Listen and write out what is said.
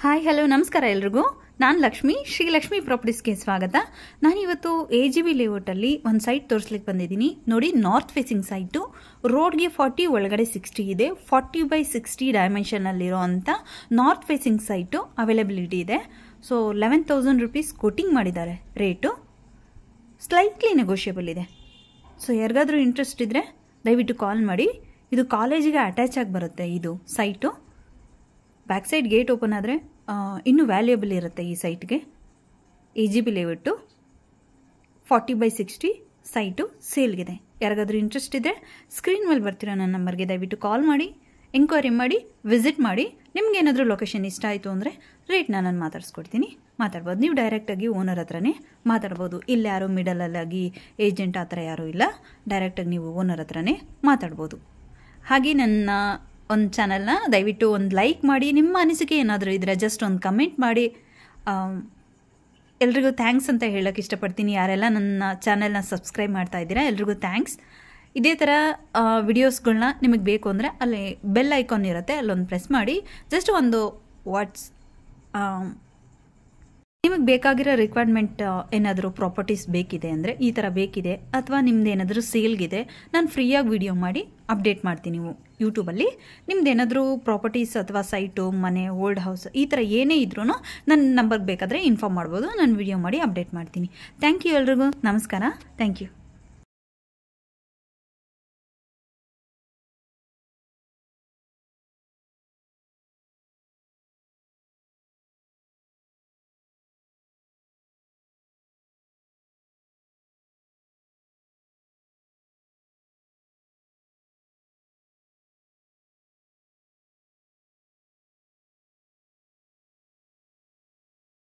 Hi hello ನಮಸ್ಕಾರ ಎಲ್ರಿಗೂ. ನಾನು ಲಕ್ಷ್ಮಿ, ಶ್ರೀಲಕ್ಷ್ಮಿ ಪ್ರಾಪರ್ಟೀಸ್ಗೆ ಸ್ವಾಗತ. ನಾನಿವತ್ತು AGB ಲೇಔಟಲ್ಲಿ ಒಂದು ಸೈಟ್ ತೋರಿಸ್ಲಿಕ್ಕೆ ಬಂದಿದ್ದೀನಿ. ನೋಡಿ, ನಾರ್ತ್ ಫೇಸಿಂಗ್ ಸೈಟು, ರೋಡ್ಗೆ 40, ಒಳಗಡೆ 60 ಇದೆ. 40/60 ಡೈಮೆನ್ಷನಲ್ಲಿರೋ ಅಂಥ ನಾರ್ತ್ ಫೇಸಿಂಗ್ ಸೈಟು ಅವೈಲಬಿಲಿಟಿ ಇದೆ. ಸೊ 11,000 ರೂಪೀಸ್ ಕೋಟಿಂಗ್ ಮಾಡಿದ್ದಾರೆ. ರೇಟು ಸ್ಲೈಟ್ಲಿ ನೆಗೋಷಿಯಬಲ್ ಇದೆ. ಸೊ ಯಾರಿಗಾದ್ರೂ ಇಂಟ್ರೆಸ್ಟ್ ಇದ್ದರೆ ದಯವಿಟ್ಟು ಕಾಲ್ ಮಾಡಿ. ಇದು ಕಾಲೇಜಿಗೆ ಅಟ್ಯಾಚ್ ಆಗಿ ಬರುತ್ತೆ. ಇದು site back side gate open ಆದರೆ ಇನ್ನೂ ವ್ಯಾಲ್ಯೂಯಬಲ್ ಇರುತ್ತೆ ಈ ಸೈಟ್ಗೆ. AGB ಲೇಔಟು 40/60 ಸೈಟು ಸೇಲ್ಗಿದೆ. ಯಾರಿಗಾದ್ರೂ ಇಂಟ್ರೆಸ್ಟ್ ಇದ್ದರೆ ಸ್ಕ್ರೀನ್ ಮೇಲೆ ಬರ್ತಿರೋ ನನ್ನ ನಂಬರ್ಗೆ ದಯವಿಟ್ಟು ಕಾಲ್ ಮಾಡಿ, ಎಂಕ್ವೈರಿ ಮಾಡಿ, ವಿಸಿಟ್ ಮಾಡಿ. ನಿಮ್ಗೇನಾದರೂ ಲೊಕೇಶನ್ ಇಷ್ಟ ಆಯಿತು ಅಂದರೆ ರೇಟ್ನ ನಾನು ಮಾತಾಡ್ಬೋದು. ನೀವು ಡೈರೆಕ್ಟಾಗಿ ಓನರ್ ಹತ್ರನೇ ಮಾತಾಡ್ಬೋದು. ಇಲ್ಲಿ ಯಾರೋ ಮಿಡಲಲ್ಲಾಗಿ ಏಜೆಂಟ್ ಆ ಥರ ಯಾರೂ ಇಲ್ಲ. ಡೈರೆಕ್ಟಾಗಿ ನೀವು ಓನರ್ ಹತ್ರನೇ ಮಾತಾಡ್ಬೋದು. ಹಾಗೆ ನನ್ನ ಒಂದು ಚಾನಲ್ನ ದಯವಿಟ್ಟು ಒಂದು ಲೈಕ್ ಮಾಡಿ. ನಿಮ್ಮ ಅನಿಸಿಕೆ ಏನಾದರೂ ಇದ್ದರೆ ಜಸ್ಟ್ ಒಂದು ಕಮೆಂಟ್ ಮಾಡಿ. ಎಲ್ರಿಗೂ ಥ್ಯಾಂಕ್ಸ್ ಅಂತ ಹೇಳೋಕ್ಕೆ ಇಷ್ಟಪಡ್ತೀನಿ. ಯಾರೆಲ್ಲ ನನ್ನ ಚಾನಲ್ನ ಸಬ್ಸ್ಕ್ರೈಬ್ ಮಾಡ್ತಾ ಇದ್ದೀರಾ ಎಲ್ರಿಗೂ ಥ್ಯಾಂಕ್ಸ್. ಇದೇ ಥರ ವಿಡಿಯೋಸ್ಗಳನ್ನ ನಿಮಗೆ ಬೇಕು ಅಂದರೆ ಅಲ್ಲಿ ಬೆಲ್ ಐಕಾನ್ ಇರುತ್ತೆ, ಅಲ್ಲೊಂದು ಪ್ರೆಸ್ ಮಾಡಿ. ಜಸ್ಟ್ ಒಂದು ನಿಮಗೆ ಬೇಕಾಗಿರೋ ರಿಕ್ವೈರ್ಮೆಂಟ್ ಏನಾದರೂ ಪ್ರಾಪರ್ಟೀಸ್ ಬೇಕಿದೆ ಅಂದರೆ, ಈ ಥರ ಬೇಕಿದೆ ಅಥವಾ ನಿಮ್ದು ಏನಾದರೂ ಸೇಲ್ಗಿದೆ, ನಾನು ಫ್ರೀಯಾಗಿ ವಿಡಿಯೋ ಮಾಡಿ ಅಪ್ಡೇಟ್ ಮಾಡ್ತೀನಿ. ನೀವು ಯೂಟ್ಯೂಬಲ್ಲಿ ನಿಮ್ದೇನಾದರೂ ಪ್ರಾಪರ್ಟೀಸ್ ಅಥವಾ ಸೈಟು, ಮನೆ, ಓಲ್ಡ್ ಹೌಸ್ ಈ ಥರ ಏನೇ ಇದ್ರೂ ನನ್ನ ನಂಬರ್ಗೆ ಬೇಕಾದರೆ ಇನ್ಫಾರ್ಮ್ ಮಾಡ್ಬೋದು. ನಾನು ವಿಡಿಯೋ ಮಾಡಿ ಅಪ್ಡೇಟ್ ಮಾಡ್ತೀನಿ. ಥ್ಯಾಂಕ್ ಯು ಎಲ್ರಿಗೂ. ನಮಸ್ಕಾರ. Thank you.